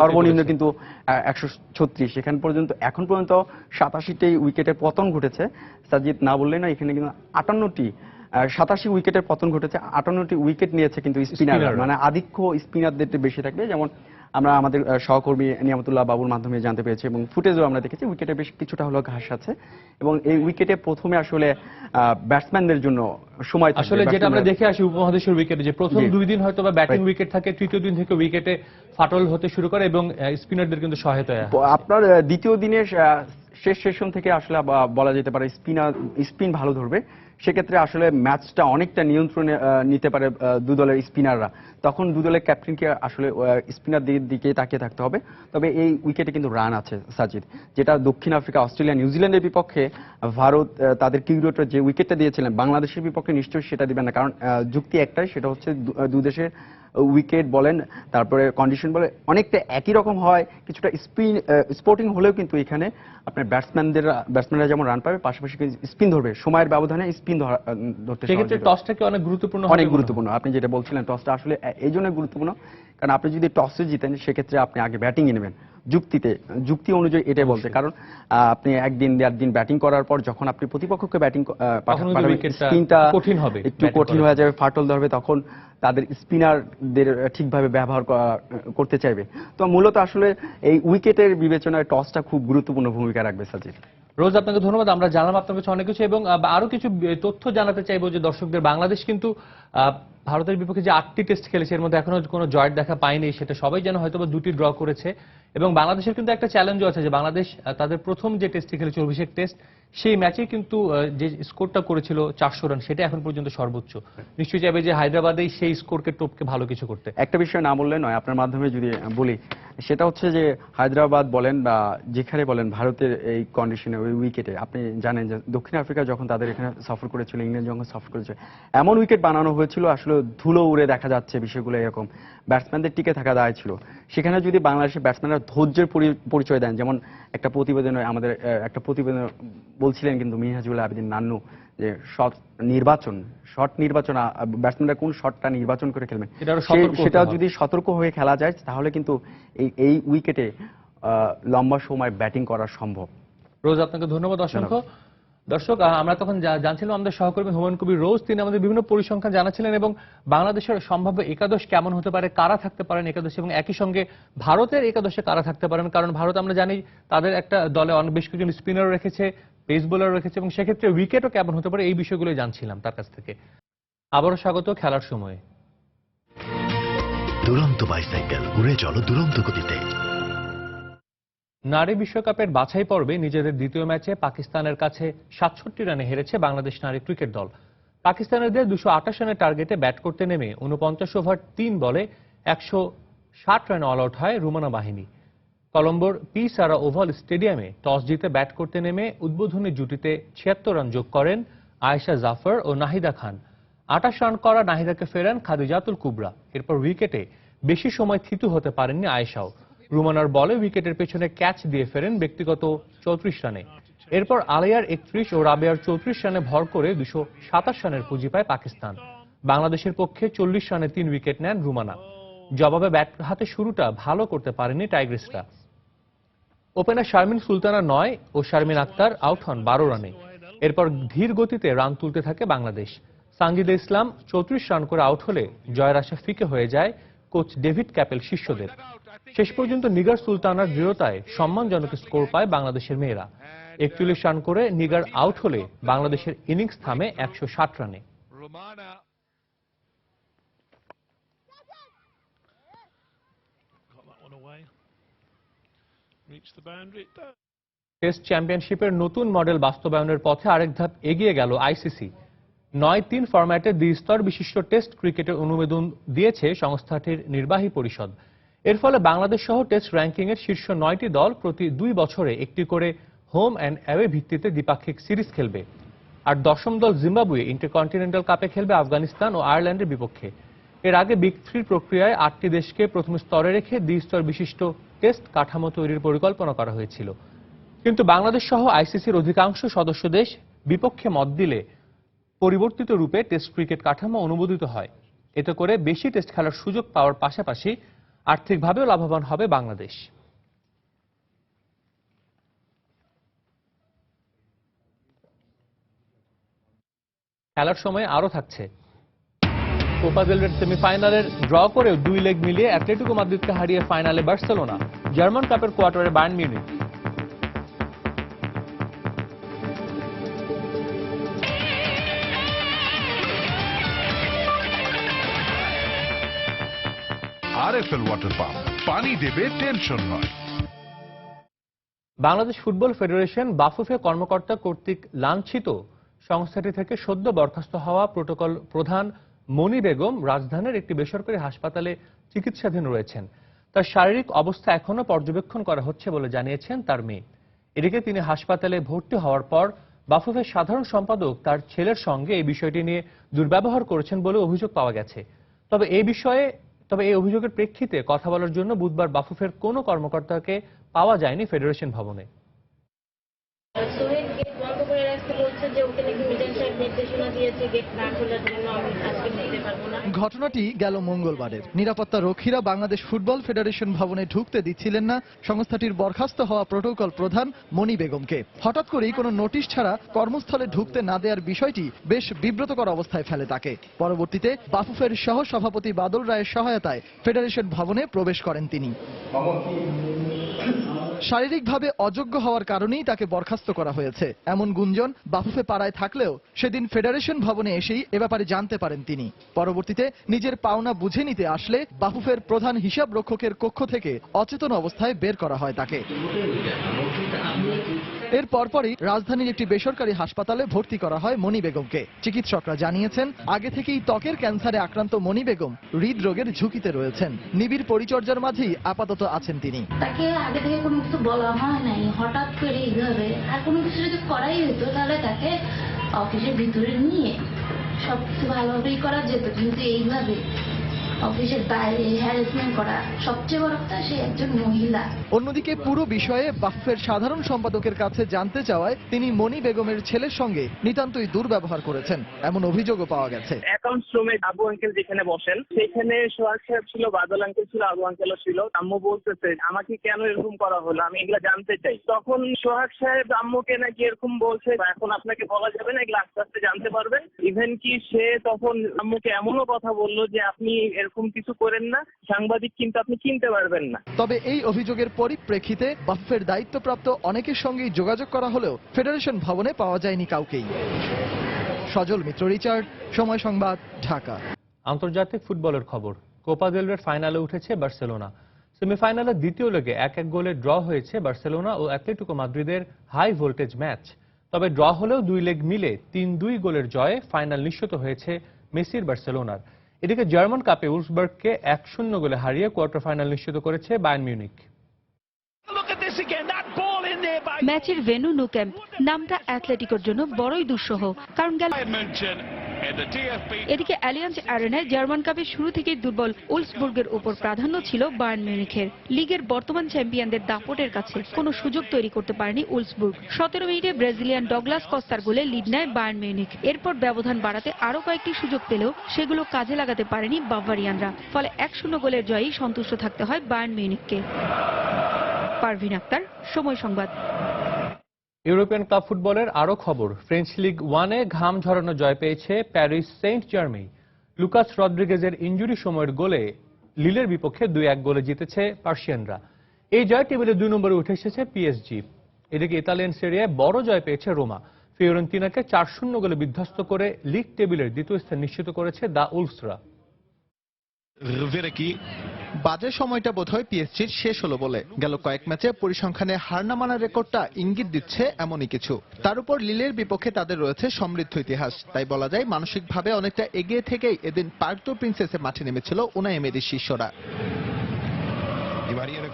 সর্বনিম্ন কিন্তু 136। এখন পর্যন্ত 87টি উইকেটের পতন ঘটেছে। সাজিদ না বললেই না, এখানে কিন্তু 87 উইকেটের পতন ঘটেছে, 58টি উইকেট নিয়েছে কিন্তু স্পিনার, মানে আধিক্য স্পিনারদের বেশি থাকবে। যেমন আমরা আমাদের সহকর্মী নিয়ামতুল্লাহ বাবুর মাধ্যমে জানতে পেরেছি এবং ফুটেজও আমরা দেখেছি, উইকেটে বেশ কিছুটা হলো ঘাস আছে। এবং এই উইকেটে প্রথমে আসলে ব্যাটসম্যানদের জন্য সময় থাকবে। আসলে যেটা আমরা দেখে আসি উপমহাদেশের উইকেটে, যে প্রথম 2 দিন হয়তো বা ব্যাটিং উইকেট থাকে, তৃতীয় দিন থেকে উইকেটে ফাটল হতে শুরু করে এবং স্পিনারদের কিন্তু সহায়তা হয়। আপনার দ্বিতীয় দিনের শেষ সেশন থেকে আসলে বলা যেতে পারে স্পিন ভালো ধরবে। সেক্ষেত্রে আসলে ম্যাচটা অনেকটা নিয়ন্ত্রণে নিতে পারে দু দলের স্পিনাররা। তখন দু দলের ক্যাপ্টেনকে আসলে স্পিনারদের দিকে তাকিয়ে থাকতে হবে। তবে এই উইকেটে কিন্তু রান আছে সাজিদ, যেটা দক্ষিণ আফ্রিকা, অস্ট্রেলিয়া, নিউজিল্যান্ডের বিপক্ষে ভারত তাদের কিউরেটর যে উইকেটটা দিয়েছিলেন বাংলাদেশের বিপক্ষে নিশ্চয়ই সেটা দিবেন না। কারণ যুক্তি একটাই, সেটা হচ্ছে দু দেশের উইকেট বলেন, তারপরে কন্ডিশন বলে অনেকটা একই রকম হয়। কিছুটা স্পোর্টিং হলেও কিন্তু এখানে আপনার ব্যাটসম্যানরা যেমন রান পাবে, পাশাপাশি স্পিন ধরবে, সময়ের ব্যবধানে স্পিন ধরতে। সেক্ষেত্রে টসটা কি অনেক গুরুত্বপূর্ণ? অনেক গুরুত্বপূর্ণ। আপনি যেটা বলছিলেন টসটা আসলে এই জন্য গুরুত্বপূর্ণ, কারণ আপনি যদি টসে জিতেন সেক্ষেত্রে আপনি আগে ব্যাটিং নেবেন। যুক্তি অনুযায়ী এটাই বলছে। কারণ আপনি একদিন 1 দিন ব্যাটিং করার পর যখন আপনি প্রতিপক্ষকে ব্যাটিং স্পিনটা একটু কঠিন হয়ে যাবে, ফাটল ধরবে, তখন তাদের স্পিনারদের ঠিকভাবে ব্যবহার করতে চাইবে। তো মূলত আসলে এই উইকেটের বিবেচনায় টসটা খুব গুরুত্বপূর্ণ ভূমিকা রাখবে সাজিদ। রোজ, আপনাকে ধন্যবাদ। আমরা জানলাম আপনার কাছে অনেক কিছু, এবং আরো কিছু তথ্য জানাতে চাইবো যে দর্শকদের, বাংলাদেশ কিন্তু ভারতের বিপক্ষে যে 8টি টেস্ট খেলেছে এর মধ্যে এখনো কোনো জয়ের দেখা পায়নি, সেটা সবাই যেন হয়তো 2টি ড্র করেছে। এবং বাংলাদেশের কিন্তু একটা চ্যালেঞ্জও আছে, যে বাংলাদেশ তাদের প্রথম যে টেস্টটি খেলেছে অভিষেক টেস্ট, সেই ম্যাচে কিন্তু যে স্কোরটা করেছিল 400 রান, সেটা এখন পর্যন্ত সর্বোচ্চ। নিশ্চয়ই চাইবে যে হায়দ্রাবাদেই সেই স্কোরকে টপকে ভালো কিছু করতে। একটা বিষয় না বললে নয়, আপনার মাধ্যমে যদি বলি, সেটা হচ্ছে যে হায়দ্রাবাদ বলেন বা যেখানে বলেন ভারতের এই কন্ডিশনে ওই উইকেটে আপনি জানেন যে দক্ষিণ আফ্রিকা যখন তাদের এখানে সফর করেছিল, ইংল্যান্ড যখন সফর করেছে, এমন উইকেট বানানো হয়েছিল আসলে ধুলো উড়ে দেখা যাচ্ছে, বিষয়গুলো এরকম। ব্যাটসম্যানদের টিকে থাকা দায় ছিল। সেখানে যদি বাংলাদেশের ব্যাটসম্যানরা ধৈর্যের পরিচয় দেন, যেমন একটা প্রতিবেদনে আমাদের একটা প্রতিবেদন বলছিলেন কিন্তু মিনহাজুল আবেদিন নান্নু, যে শট নির্বাচন ব্যাটসম্যানরা কোন শটটা নির্বাচন করে খেলবেন সেটা যদি সতর্ক হয়ে খেলা যায়, তাহলে কিন্তু এই উইকেটে লম্বা সময় ব্যাটিং করা সম্ভব। রোজ, আপনাকে ধন্যবাদ অসংখ্য। দর্শক, আমরা তখন জানছিলাম আমাদের সহকর্মী হুমায়ুন কবির রোজ, তিনি আমাদের বিভিন্ন পরিসংখ্যান জানাচ্ছিলেন এবং বাংলাদেশের সম্ভাব্য একাদশ কেমন হতে পারে, কারা থাকতে পারেন একাদশে, এবং একই সঙ্গে ভারতের একাদশে কারা থাকতে পারেন। কারণ ভারত আমরা জানি তাদের একটা দলে বেশ কয়েকজন স্পিনার রেখেছে, পেস বোলার রেখেছে, এবং সেক্ষেত্রে উইকেটও কেমন হতে পারে এই বিষয়গুলো জানছিলাম তার কাছ থেকে। আবারও স্বাগত খেলার সময়ে। দুরন্ত বাইসাইকেল, উড়ে চলো দুরন্ত গতিতে। নারী বিশ্বকাপের বাছাই পর্বে নিজেদের দ্বিতীয় ম্যাচে পাকিস্তানের কাছে 67 রানে হেরেছে বাংলাদেশ নারী ক্রিকেট দল। পাকিস্তানিদের 228 রানের টার্গেটে ব্যাট করতে নেমে 49 ওভার 3 বলে 160 রানে অল আউট হয় রুমানা বাহিনী। কলম্বোর পি সারা ওভাল স্টেডিয়ামে টস জিতে ব্যাট করতে নেমে উদ্বোধনী জুটিতে 76 রান যোগ করেন আয়েশা জাফর ও নাহিদা খান। 28 রান করা নাহিদাকে ফেরান খাদিজাতুল কুবরা। এরপর উইকেটে বেশি সময় থিতু হতে পারেননি আয়েশাও। রুমানার বলে উইকেটের পেছনে ক্যাচ দিয়ে ফেরেন ব্যক্তিগত 34 রানে। এরপর আলিয়ার 31 ও রাবেয়ার 34 রানে ভর করে 227 রানের পুঁজি পায় পাকিস্তান। বাংলাদেশের পক্ষে 40 রানে 3 উইকেট নেন রুমানা। জবাবে ব্যাট হাতে শুরুটা ভালো করতে পারেনি টাইগ্রিসরা। ওপেনার শারমিন সুলতানা 9 ও শারমিন আক্তার আউট হন 12 রানে। এরপর ধীর গতিতে রান তুলতে থাকে বাংলাদেশ। সানজিদা ইসলাম 34 রান করে আউট হলে জয়ের আশা ফিকে হয়ে যায় কোচ ডেভিড ক্যাপেল শিষ্যদের। শেষ পর্যন্ত নিগার সুলতানার দৃঢ়তায় সম্মানজনক স্কোর পায় বাংলাদেশের মেয়েরা। 41 রান করে নিগার আউট হলে বাংলাদেশের ইনিংস থামে 160 রানে। টেস্ট চ্যাম্পিয়নশিপের নতুন মডেল বাস্তবায়নের পথে আরেক ধাপ এগিয়ে গেল আইসিসি। 9-3 ফরম্যাটে দ্বিস্তর বিশিষ্ট টেস্ট ক্রিকেটের অনুমোদন দিয়েছে সংস্থাটির নির্বাহী পরিষদ। এর ফলে বাংলাদেশ সহ টেস্ট র্যাঙ্কিংয়ের শীর্ষ 9টি দল প্রতি 2 বছরে একটি করে হোম অ্যান্ড অ্যাওয়ে ভিত্তিতে দ্বিপাক্ষিক সিরিজ খেলবে। আর 10ম দল জিম্বাবুয়ে ইন্টারকন্টিনেন্টাল কাপে খেলবে আফগানিস্তান ও আয়ারল্যান্ডের বিপক্ষে। এর আগে বিগ 3 প্রক্রিয়ায় 8টি দেশকে প্রথম স্তরে রেখে দ্বিস্তর বিশিষ্ট টেস্ট কাঠামো তৈরির পরিকল্পনা করা হয়েছিল। কিন্তু বাংলাদেশ সহ আইসিসির অধিকাংশ সদস্য দেশ বিপক্ষে মত দিলে পরিবর্তিত রূপে টেস্ট ক্রিকেট কাঠামো অনুমোদিত হয়। এতে করে বেশি টেস্ট খেলার সুযোগ পাওয়ার পাশাপাশি আর্থিকভাবেও লাভবান হবে বাংলাদেশ। খেলার সময় আরও থাকছে কোপা দেল রের সেমিফাইনালের ড্র করেও 2 লেগ মিলিয়ে অ্যাটলেটিকো মাদ্রিদকে হারিয়ে ফাইনালে বার্সেলোনা। জার্মান কাপের কোয়ার্টারে Bayern Munich. RFL water pump, পানি দেবে টেনশন নয়। বাংলাদেশ ফুটবল ফেডারেশন বাফুফে কর্মকর্তা কর্তৃক লাঞ্ছিত সংস্থাটি থেকে সদ্য বরখাস্ত হওয়া প্রোটোকল প্রধান মনি বেগম রাজধানীর একটি বেসরকারি হাসপাতালে চিকিৎসাধীন রয়েছেন। তার শারীরিক অবস্থা এখনো পর্যবেক্ষণ করা হচ্ছে বলে জানিয়েছেন তার মেয়ে। এদিকে তিনি হাসপাতালে ভর্তি হওয়ার পর বাফুফের সাধারণ সম্পাদক তার ছেলের সঙ্গে এই বিষয়টি নিয়ে দুর্ব্যবহার করেছেন বলে অভিযোগ পাওয়া গেছে। তবে এই অভিযোগের প্রেক্ষিতে কথা বলার জন্য বুধবার বাফুফের কোনো কর্মকর্তাকে পাওয়া যায়নি ফেডারেশন ভবনে। ঘটনাটি গেল মঙ্গলবারের। নিরাপত্তা রক্ষীরা বাংলাদেশ ফুটবল ফেডারেশন ভবনে ঢুকতে দিচ্ছিলেন না সংস্থাটির বরখাস্ত হওয়া প্রোটোকল প্রধান মনি বেগমকে। হঠাৎ করেই কোনো নোটিশ ছাড়া কর্মস্থলে ঢুকতে না দেওয়ার বিষয়টি বেশ বিব্রতকর অবস্থায় ফেলে তাকে। পরবর্তীতে বাফুফের সহ সভাপতি বাদল রায়ের সহায়তায় ফেডারেশন ভবনে প্রবেশ করেন তিনি। শারীরিকভাবে অযোগ্য হওয়ার কারণেই তাকে বরখাস্ত করা হয়েছে এমন গুঞ্জন বাফুফে পাড়ায় থাকলেও সেদিন ফেডারেশন ভবনে এসেই এ ব্যাপারে জানতে পারেন তিনি। পরবর্তীতে নিজের পাওনা বুঝে নিতে আসলে বাফুফের প্রধান হিসাব রক্ষকের কক্ষ থেকে অচেতন অবস্থায় বের করা হয় তাকে। এর পরপরই রাজধানীর একটি বেসরকারি হাসপাতালে ভর্তি করা হয় মনি বেগমকে। চিকিৎসকরা জানিয়েছেন আগে থেকেই ত্বকের ক্যান্সারে আক্রান্ত মনি বেগম হৃদরোগের ঝুঁকিতে রয়েছেন। নিবিড় পরিচর্যার মাঝেই আপাতত আছেন তিনি। তাকে আগে থেকে কোনো কিছু বলা হয় নাই, হঠাৎ করে এইভাবে আর কোনো কিছু যদি করাই হতো তাহলে তাকে অফিসের ভিতরে নিয়ে সবকিছু ভালোভাবেই করা যেত, কিন্তু এইভাবে অফিসের বাইরে হ্যারাসমেন্ট করা, সবচেয়ে বড় কথা সে একজন মহিলা। অন্যদিকে পুরো বিষয়ে বাফের সাধারণ সম্পাদকের কাছে জানতে চাওয়ায় তিনি মনি বেগমের ছেলের সঙ্গে নিতান্তই দুর্ব্যবহার করেছেন এমন অভিযোগও পাওয়া গেছে। অ্যাকাউন্টস রুমে আবু আঙ্কেল যেখানে বসেন সেখানে সোহাগ সাহেব ছিল, বাদল আঙ্কেল ছিল, আবু আঙ্কেলও ছিল। আম্মু বলতেছে আমাকে কেন এরকম করা হলো, আমি এগুলা জানতে চাই। তখন সোহাগ সাহেব আম্মুকে নাকি এরকম বলছে এখন আপনাকে বলা যাবে না, এগুলো আস্তে আস্তে জানতে পারবেন। ইভেন কি সে তখন আম্মুকে এমনও কথা বললো যে আপনি এরকম কিছু করেন না, সাংবাদিক কিন্তু আপনি কিনতে পারবেন না। তবে এই অভিযোগের পরিপ্রেক্ষিতে বাফের দায়িত্বপ্রাপ্ত অনেকের সঙ্গেই যোগাযোগ করা হলেও ফেডারেশন ভবনে পাওয়া যায়নি কাউকেই। সজল মিত্র, রিচার্ড, সময় সংবাদ, ঢাকা। আন্তর্জাতিক ফুটবলের খবর। কোপা দেল রের ফাইনালে উঠেছে বার্সেলোনা। সেমিফাইনালের দ্বিতীয় লেগে 1-1 গোলে ড্র হয়েছে বার্সেলোনা ও অ্যাটলেটিকো মাদ্রিদের হাই ভোল্টেজ ম্যাচ। তবে ড্র হলেও 2 লেগ মিলে 3-2 গোলের জয়ে ফাইনাল নিশ্চিত হয়েছে মেসির বার্সেলোনার। এদিকে জার্মান কাপে উলসবার্গকে 1-0 গোলে হারিয়ে কোয়ার্টার ফাইনাল নিশ্চিত করেছে বায়ার্ন মিউনিখ। ম্যাচের ভেন্যু নো ক্যাম্প, নামটা অ্যাথলেটিকোর জন্য বড়ই দুঃসহ, কারণ এদিকে অ্যালিয়াঞ্জ অ্যারেনায় জার্মান কাপের শুরু থেকেই দুর্বল উলসবুর্গের উপর প্রাধান্য ছিল বায়ার্ন মিউনিখের। লিগের বর্তমান চ্যাম্পিয়নদের দাপটের কাছে কোনো সুযোগ তৈরি করতে পারেনি উলসবুর্গ। 17 মিনিটে ব্রাজিলিয়ান ডগলাস কস্তার গোলে লিড নেয় বায়ার্ন মিউনিখ। এরপর ব্যবধান বাড়াতে আরও কয়েকটি সুযোগ পেলেও সেগুলো কাজে লাগাতে পারেনি বাভারিয়ানরা। ফলে 1-0 গোলের জয়েই সন্তুষ্ট থাকতে হয় বায়ার্ন মিউনিখকে। পারভিন আক্তার, সময় সংবাদ। ইউরোপিয়ান ক্লাব ফুটবলের আরো খবর। ফ্রেঞ্চ লিগ 1-এ ঘাম ঝরানো জয় পেয়েছে প্যারিস সেন্ট জার্মেই। লুকাস রদ্রিগেজের ইনজুরি সময়ের গোলে লিলের বিপক্ষে 2-1 গোলে জিতেছে পার্সিয়ানরা। এই জয় টেবিলে 2 নম্বরে উঠে এসেছে পিএসজি। এদিকে ইতালিয়ান সেরিয়ায় বড় জয় পেয়েছে রোমা। ফিওরেন্তিনাকে 4-0 গোলে বিধ্বস্ত করে লিগ টেবিলের দ্বিতীয় স্থান নিশ্চিত করেছে দ্য উলফসরা। বাজে সময়টা বোধহয় পিএসজির শেষ হলো বলে। গেল কয়েক ম্যাচে পরিসংখ্যানে হার না মানার রেকর্ডটা ইঙ্গিত দিচ্ছে এমনই কিছু। তার উপর লিলের বিপক্ষে তাদের রয়েছে সমৃদ্ধ ইতিহাস। তাই বলা যায় মানসিকভাবে অনেকটা এগিয়ে থেকেই এদিন পার্ক দু প্রিন্সেসে মাঠে নেমেছিল উনাই এমেরির শিষ্যরা।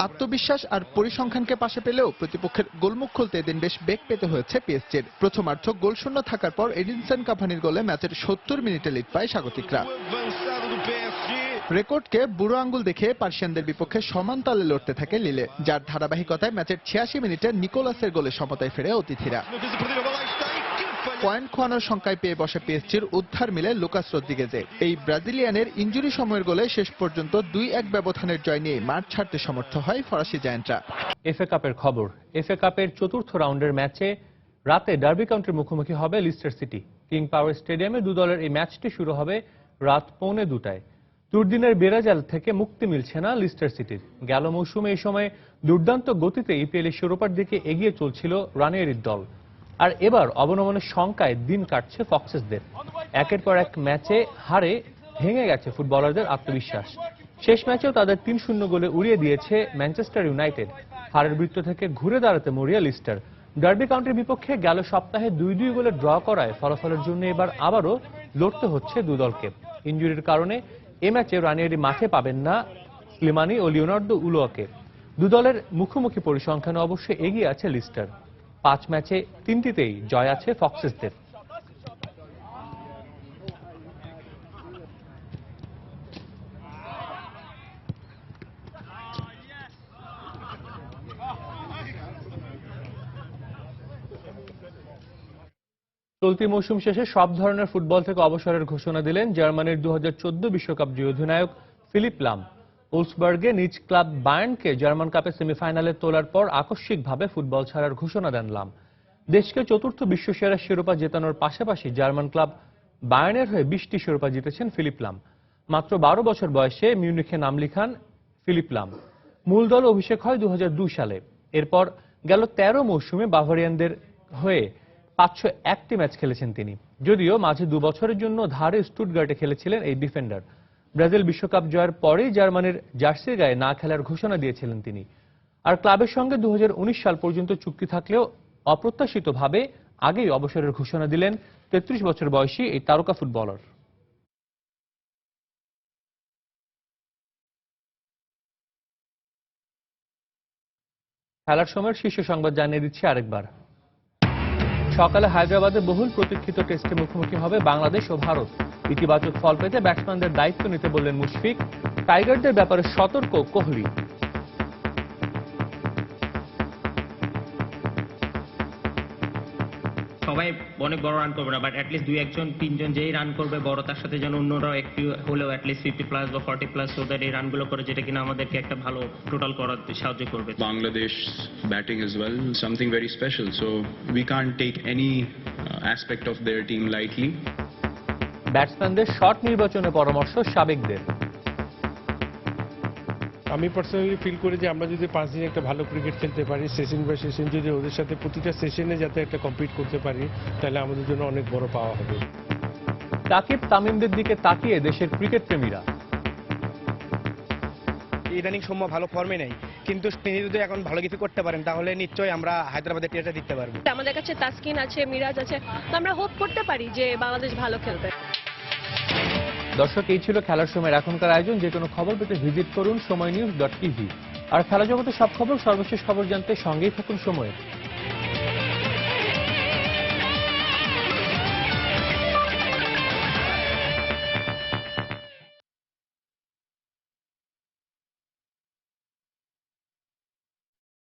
আত্মবিশ্বাস আর পরিসংখ্যানকে পাশে পেলেও প্রতিপক্ষের গোলমুখ খুলতে এদিন বেশ বেগ পেতে হয়েছে পিএসজির। প্রথমার্ধ গোলশূন্য থাকার পর এডিনসন কাভানির গোলে ম্যাচের 70 মিনিটে লিড পায় স্বাগতিকরা। রেকর্ডকে বুড়ো আঙ্গুল দেখে পার্সিয়ানদের বিপক্ষে সমান তালে লড়তে থাকে লিলে, যার ধারাবাহিকতায় ম্যাচের 86 মিনিটে নিকোলাসের গোলে সমতায় ফেরে অতিথিরা। পয়েন্ট খোয়ানোর সংখ্যায় পেয়ে বসে পিএসজির উদ্ধার মিলে লুকাস রদ্রিগেজে। এই ব্রাজিলিয়ানের ইনজুরি সময়ের গোলে শেষ পর্যন্ত 2-1 ব্যবধানের জয় নিয়ে মাঠ ছাড়তে সমর্থ হয় ফরাসি জায়ান্টরা। এফএ কাপের খবর। এফএ কাপের চতুর্থ রাউন্ডের ম্যাচে রাতে ডার্বি কাউন্টির মুখোমুখি হবে লিস্টার সিটি। কিং পাওয়ার স্টেডিয়ামে 2 দলের এই ম্যাচটি শুরু হবে রাত 1:45টায়। দুর্দিনের বেড়াজাল থেকে মুক্তি মিলছে না লিস্টার সিটির। গেল মৌসুমে এই সময় দুর্দান্ত গতিতে ইপিএলের শিরোপার দিকে এগিয়ে চলছিল রানিয়েরির দল। আর এবার অবনমনের শঙ্কায় দিন কাটছে ফক্সেসদের। একের পর এক ম্যাচে হারে ভেঙে গেছে ফুটবলারদের আত্মবিশ্বাস। শেষ ম্যাচেও তাদের 3-0 গোলে উড়িয়ে দিয়েছে ম্যানচেস্টার ইউনাইটেড। হারের বৃত্ত থেকে ঘুরে দাঁড়াতে মরিয়া লিস্টার। ডার্বি কাউন্টির বিপক্ষে গেল সপ্তাহে 2-2 গোলে ড্র করায় ফলাফলের জন্য এবার আবারও লড়তে হচ্ছে দু দলকে। ইনজুরির কারণে এ ম্যাচে রানিয়েরি মাঠে পাবেন না স্লিমানি ও লিওনার্দো উলোয়াকে। দু দলের মুখোমুখি পরিসংখ্যানে অবশ্য এগিয়ে আছে লিস্টার। 5 ম্যাচে 3টিতেই জয় আছে ফক্সেসদের। চলতি মৌসুম শেষে সব ধরনের ফুটবল থেকে অবসরের ঘোষণা দিলেন জার্মানির 2014 বিশ্বকাপ জয়ী অধিনায়ক ফিলিপ লাম। উলসবার্গে নিজ ক্লাব বায়ার্নকে জার্মান কাপে সেমিফাইনালে তোলার পর আকস্মিকভাবে ফুটবল ছাড়ার ঘোষণা দেন লাম। দেশকে চতুর্থ বিশ্বসেরা শিরোপা জেতানোর পাশাপাশি জার্মান ক্লাব বায়ার্নের হয়ে 20টি শিরোপা জিতেছেন ফিলিপ লাম। মাত্র 12 বছর বয়সে মিউনিখে নাম লিখান ফিলিপ লাম। মূল দল অভিষেক হয় 2002 সালে। এরপর গেল 13 মৌসুমে বাভারিয়ানদের হয়ে 501টি ম্যাচ খেলেছেন তিনি। যদিও মাঝে 2 বছরের জন্য ধারে স্টুটগার্টে খেলেছিলেন এই ডিফেন্ডার। ব্রাজিল বিশ্বকাপ জয়ের পরেই জার্মানির জার্সির গায়ে না খেলার ঘোষণা দিয়েছিলেন তিনি। আর ক্লাবের সঙ্গে 2019 সাল পর্যন্ত চুক্তি থাকলেও অপ্রত্যাশিতভাবে আগেই অবসরের ঘোষণা দিলেন 33 বছর বয়সী এই তারকা ফুটবলার। খেলার সময়ের শীর্ষ সংবাদ জানিয়ে দিচ্ছি আরেকবার। সকালে হায়দ্রাবাদে বহুল প্রতীক্ষিত টেস্টে মুখোমুখি হবে বাংলাদেশ ও ভারত। ইতিবাচক ফল পেতে ব্যাটসম্যানদের দায়িত্ব নিতে বললেন মুশফিক। টাইগারদের ব্যাপারে সতর্ক কোহলি। সবাই অনেক বড় রান করবে না, বাট অ্যাটলিস্ট 2-1-3 যেই রান করবে বড়, তার সাথে যেন অন্যরাও একটু হলেও অ্যাটলিস্ট 50+ বা 40+, সো দ্যাট এই রানগুলো করে যেটা কিনা আমাদেরকে একটা ভালো টোটাল করাতে সাহায্য করবে। Bangladesh batting as well, something very special. So we can't take any aspect of their team lightly. ব্যাটসম্যানদের শট নির্বাচনে পরামর্শ সাবেকদের। আমি পার্সোনালি ফিল করি যে আমরা যদি 5 দিন একটা ভালো ক্রিকেট খেলতে পারি, সেশন বাই সেশন যদি ওদের সাথে প্রতিটা সেশনে যাতে একটা কম্পিট করতে পারি, তাহলে আমাদের জন্য অনেক বড় পাওয়া হবে। সাকিব তামিমদের দিকে তাকিয়ে দেশের ক্রিকেট প্রেমীরা। ইদানিং সৌম্য ভালো ফর্মে নেই, কিন্তু তিনি যদি এখন ভালো কিছু করতে পারেন তাহলে নিশ্চয়ই আমরা হায়দ্রাবাদের টেস্টে জিততে পারবো। আমাদের কাছে তাসকিন আছে, মিরাজ আছে, তো আমরা হোপ করতে পারি যে বাংলাদেশ ভালো খেলবে। দর্শক, এই ছিল খেলার সময়ের এখনকার আয়োজন। যে কোনো খবর পেতে ভিজিট করুন সময়নিউজ.tv। আর খেলা জগতের সব খবর, সর্বশেষ খবর জানতে সঙ্গেই থাকুন সময়ের।